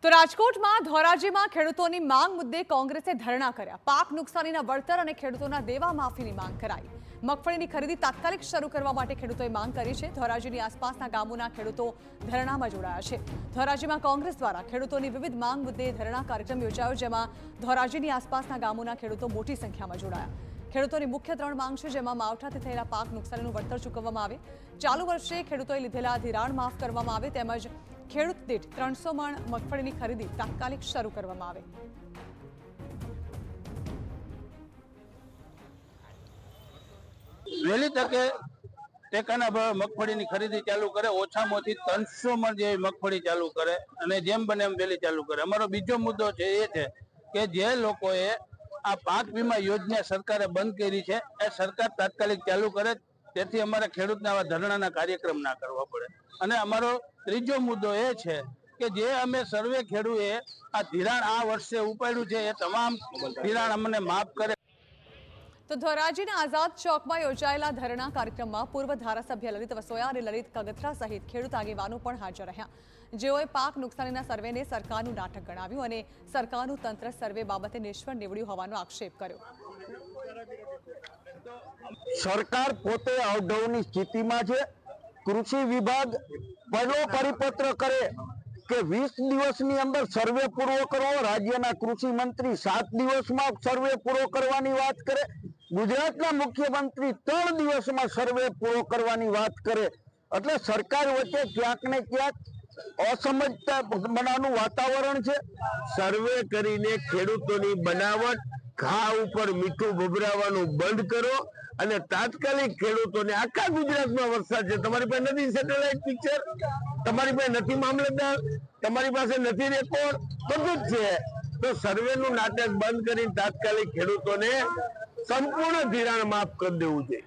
તો રાજકોટમાં ધોરાજીમાં ખેડૂતોની માંગ મુદ્દે કોંગ્રેસે ધરણા કર્યા। પાક નુકસાનીના વળતર અને ખેડૂતોના દેવા માફીની માંગ કરાઈ। મગફળીની ખરીદી તાત્કાલિક શરૂ કરવા માટે ખેડૂતોએ માંગ કરી છે। ધોરાજીની આસપાસના ગામોના ખેડૂતો ધરણામાં જોડાયા છે। ધોરાજીમાં કોંગ્રેસ દ્વારા ખેડૂતોની વિવિધ માંગ મુદ્દે ધરણા કાર્યક્રમ યોજાયો, જેમાં ધોરાજીની આસપાસના ગામોના ખેડૂતો મોટી સંખ્યામાં જોડાયા। ખેડૂતોની મુખ્ય ત્રણ માંગ છે, જેમાં માવઠાથી થયેલા પાક નુકસાનીનું વળતર ચૂકવવામાં આવે, ચાલુ વર્ષે ખેડૂતોએ લીધેલા ધિરાણ માફ કરવામાં આવે, તેમજ ખેડૂત દીઠ 300 મણ મગફળીની ખરીદી તાત્કાલિક શરૂ કરવામાં આવે। વહેલી તકે ટેકાના ભાવે મગફળીની ખરીદી ચાલુ કરે, ઓછામાં ઓછી 300 મણ જેવી મગફળી ચાલુ કરે અને જેમ બને એમ વહેલી ચાલુ કરે। અમારો બીજો મુદ્દો છે એ છે કે જે લોકોએ આ પાક વીમા યોજના સરકારે બંધ કરી છે એ સરકાર તાત્કાલિક ચાલુ કરે, તેથી અમારે ખેડૂતને આવા ધરણાના કાર્યક્રમ ના કરવા પડે। અને અમારો ત્રીજો મુદ્દો એ છે કે જે અમે સર્વે ખેડૂએ આ ધિરાણ આ વર્ષે ઉપાડ્યું છે એ તમામ ધિરાણ અમને માફ કરે। તો ધોરાજીના આઝાદ ચોકમાં યોજાયેલા ધરણા કાર્યક્રમમાં પૂર્વ ધારાસભ્ય લલિત વસોયા અને લલિત કગથરા સહિત ખેડૂત આગેવાનો પણ હાજર રહ્યા, જેઓએ પાક નુકસાનીના સર્વેને સરકારનું નાટક ગણાવ્યું અને સરકારનું તંત્ર સર્વે બાબતે નિષ્ફળ નીવડ્યું હોવાનો આક્ષેપ કર્યો। સરકાર પોતે અવઢવની સ્થિતિમાં છે। કૃષિ વિભાગ પહેલો પરિપત્ર કરે કે 20 દિવસની અંદર સર્વે પૂરો કરવો, રાજ્યના કૃષિ મંત્રી 7 દિવસમાં સર્વે પૂરો કરવાની વાત કરે, ગુજરાતના મુખ્યમંત્રી 3 દિવસમાં સર્વે પૂરો કરવાની વાત કરે। એટલે સરકાર વચ્ચે ક્યાંક ને ક્યાંક અસમજતા બનાવવાનું વાતાવરણ છે। સર્વે કરીને ખેડૂતોની બનાવટ ઘા ઉપર મીઠું ભભરાવાનું બંધ કરો અને તાત્કાલિક ખેડૂતોને આખા ગુજરાતમાં વરસાદ છે, તમારી પાસે નથી સેટેલાઇટ પિક્ચર, તમારી પાસે નથી મામલતદાર, તમારી પાસે નથી રેકોર્ડ, બધું જ છે, તો સર્વેનું નાટક બંધ કરીને તાત્કાલિક ખેડૂતોને સંપૂર્ણ ધિરાણ માફ કરી દેવું જોઈએ।